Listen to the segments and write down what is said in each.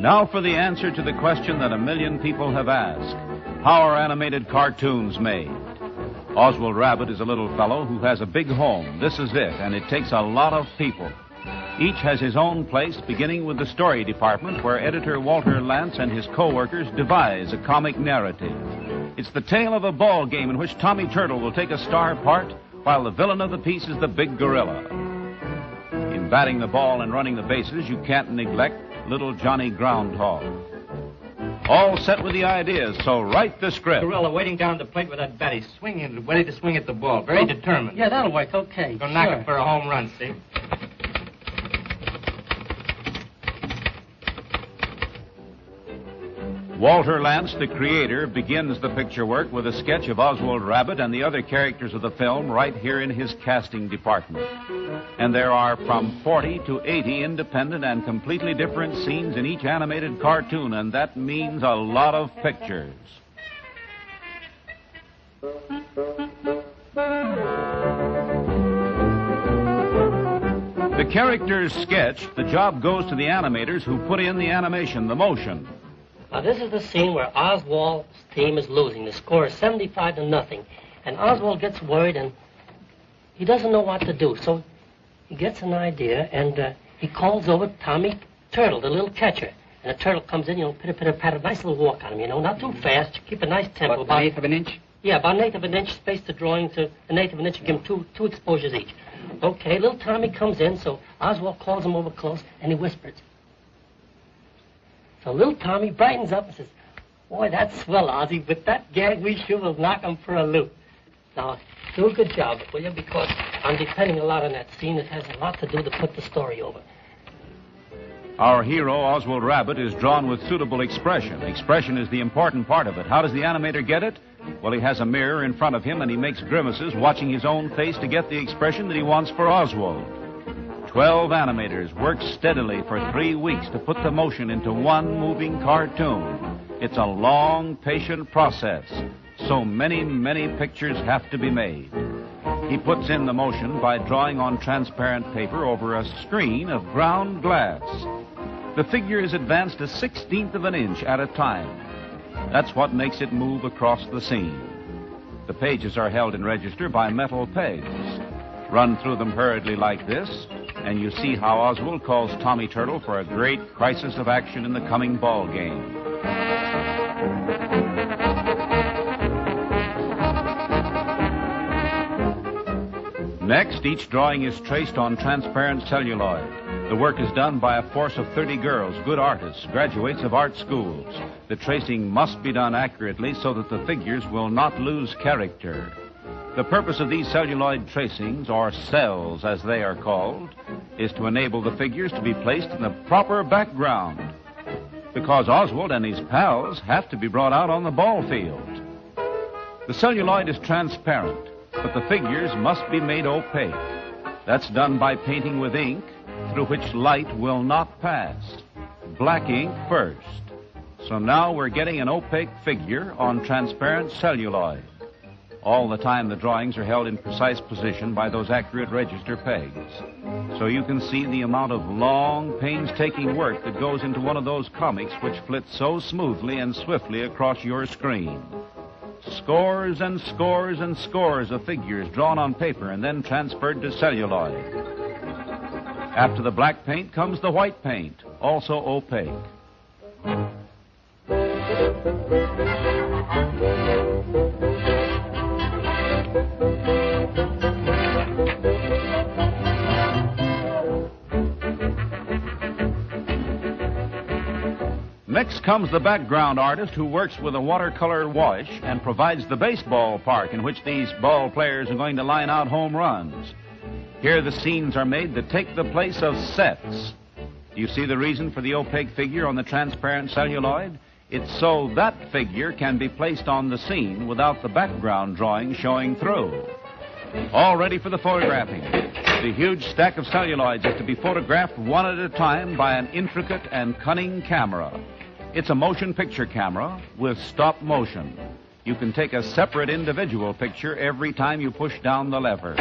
Now for the answer to the question that a million people have asked. How are animated cartoons made? Oswald Rabbit is a little fellow who has a big home. This is it, and it takes a lot of people. Each has his own place, beginning with the story department, where editor Walter Lantz and his co-workers devise a comic narrative. It's the tale of a ball game in which Tommy Turtle will take a star part, while the villain of the piece is the big gorilla. In batting the ball and running the bases, you can't neglect little Johnny Groundhog. All set with the ideas, so write the script. Gorilla waiting down the plate with that bat. He's swinging, ready to swing at the ball. Very determined. Yeah, that'll work. Okay. Gonna knock it for a home run, see? Walter Lantz, the creator, begins the picture work with a sketch of Oswald Rabbit and the other characters of the film right here in his casting department. And there are from 40 to 80 independent and completely different scenes in each animated cartoon, and that means a lot of pictures. The characters sketched, the job goes to the animators who put in the animation, the motion. Now, this is the scene where Oswald's team is losing. The score is 75-0. And Oswald gets worried, and he doesn't know what to do. So he gets an idea, and he calls over Tommy Turtle, the little catcher. And the turtle comes in, pitter-pitter-patter, nice little walk on him, not too fast. Keep a nice tempo. About an eighth of an inch? Yeah, about an eighth of an inch, space the drawing to an eighth of an inch, give him two exposures each. Okay, little Tommy comes in, so Oswald calls him over close, and he whispers. So little Tommy brightens up and says, "Boy, that's swell, Ozzy. With that gag, we sure will knock him for a loop." Now, do a good job, will you? Because I'm depending a lot on that scene. It has a lot to do to put the story over. Our hero, Oswald Rabbit, is drawn with suitable expression. Expression is the important part of it. How does the animator get it? Well, he has a mirror in front of him, and he makes grimaces, watching his own face to get the expression that he wants for Oswald. 12 animators work steadily for 3 weeks to put the motion into one moving cartoon. It's a long, patient process. So many, many pictures have to be made. He puts in the motion by drawing on transparent paper over a screen of ground glass. The figure is advanced a 1/16 of an inch at a time. That's what makes it move across the scene. The pages are held in register by metal pegs. Run through them hurriedly like this, and you see how Oswald calls Tommy Turtle for a great crisis of action in the coming ball game. Next, each drawing is traced on transparent celluloid. The work is done by a force of 30 girls, good artists, graduates of art schools. The tracing must be done accurately so that the figures will not lose character. The purpose of these celluloid tracings, or cells as they are called, is to enable the figures to be placed in the proper background, because Oswald and his pals have to be brought out on the ball field. The celluloid is transparent, but the figures must be made opaque. That's done by painting with ink through which light will not pass. Black ink first. So now we're getting an opaque figure on transparent celluloid. All the time the drawings are held in precise position by those accurate register pegs. So you can see the amount of long, painstaking work that goes into one of those comics which flits so smoothly and swiftly across your screen. Scores and scores and scores of figures drawn on paper and then transferred to celluloid. After the black paint comes the white paint, also opaque. Next comes the background artist who works with a watercolor wash and provides the baseball park in which these ball players are going to line out home runs. Here the scenes are made that take the place of sets. Do you see the reason for the opaque figure on the transparent celluloid? It's so that figure can be placed on the scene without the background drawing showing through. All ready for the photographing. The huge stack of celluloids is to be photographed one at a time by an intricate and cunning camera. It's a motion picture camera with stop motion. You can take a separate individual picture every time you push down the lever.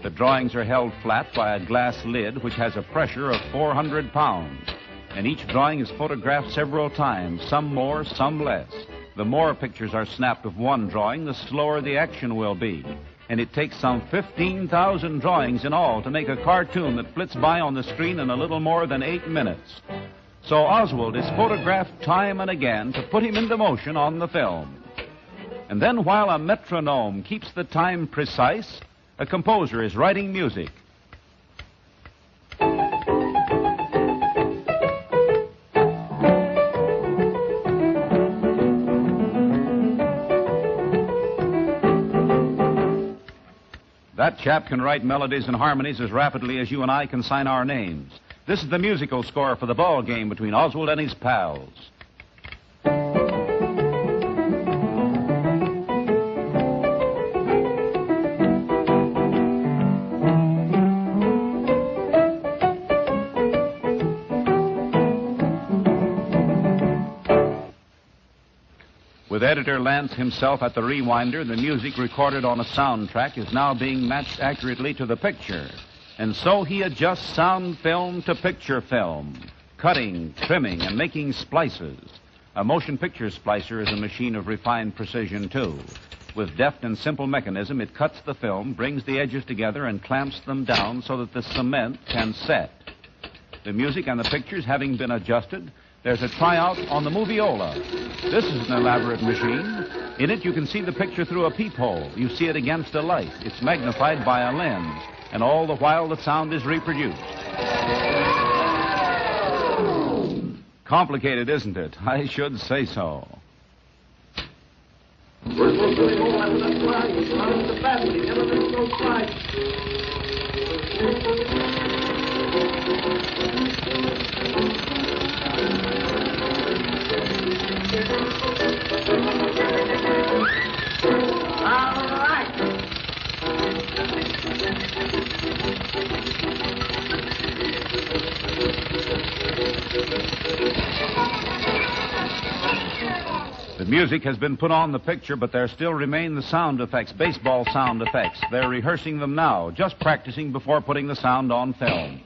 The drawings are held flat by a glass lid which has a pressure of 400 pounds. and each drawing is photographed several times, some more, some less. The more pictures are snapped of one drawing, the slower the action will be. And it takes some 15,000 drawings in all to make a cartoon that flits by on the screen in a little more than 8 minutes. So Oswald is photographed time and again to put him into motion on the film. And then while a metronome keeps the time precise, a composer is writing music. That chap can write melodies and harmonies as rapidly as you and I can sign our names. This is the musical score for the ball game between Oswald and his pals. With editor Lance himself at the rewinder, the music recorded on a soundtrack is now being matched accurately to the picture. And so he adjusts sound film to picture film, cutting, trimming, and making splices. A motion picture splicer is a machine of refined precision, too. With deft and simple mechanism, it cuts the film, brings the edges together, and clamps them down so that the cement can set. The music and the pictures having been adjusted, there's a tryout on the Moviola. This is an elaborate machine. In it, you can see the picture through a peephole. You see it against a light. It's magnified by a lens. And all the while, the sound is reproduced. Complicated, isn't it? I should say so. The music has been put on the picture, but there still remain the sound effects, baseball sound effects. They're rehearsing them now, just practicing before putting the sound on film.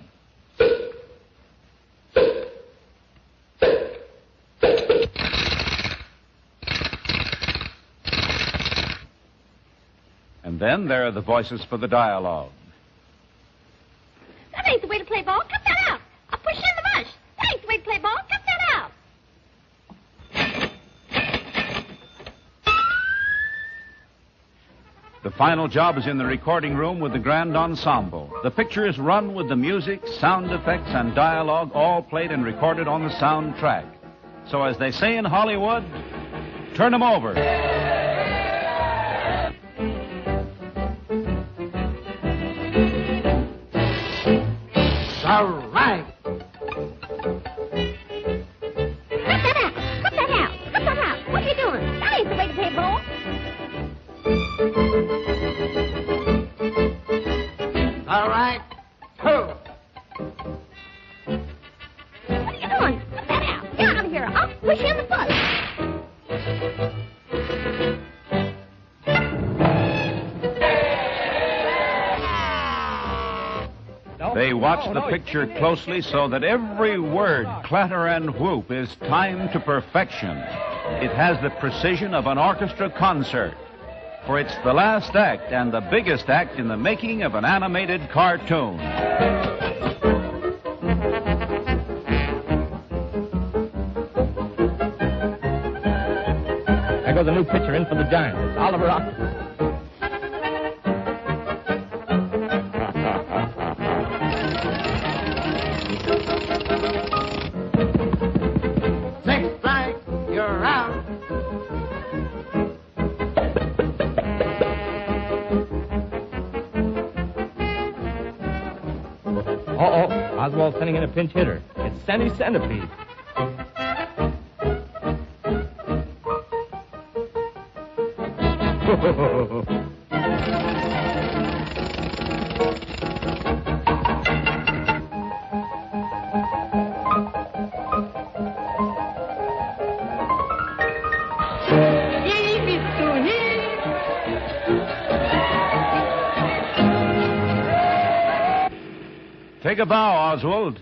And then there are the voices for the dialogue. That ain't the way to play ball. Cut that out. I'll push you in the bush. That ain't the way to play ball. Cut that out. The final job is in the recording room with the grand ensemble. The picture is run with the music, sound effects, and dialogue all played and recorded on the soundtrack. So as they say in Hollywood, turn 'em over. All right. Cut that out. Cut that out. Cut that out. What are you doing? That ain't the way to play ball. All right. Ho. What are you doing? Cut that out. Get out of here. I'll push you in the butt. They watch the picture closely so that every word, clatter, and whoop is timed to perfection. It has the precision of an orchestra concert. For it's the last act and the biggest act in the making of an animated cartoon. There goes a new pitcher in for the Giants, Oliver Octopus. Six strikes, you're out. Uh-oh, Oswald's sending in a pinch hitter. It's Sandy Centipede. Take a bow, Oswald.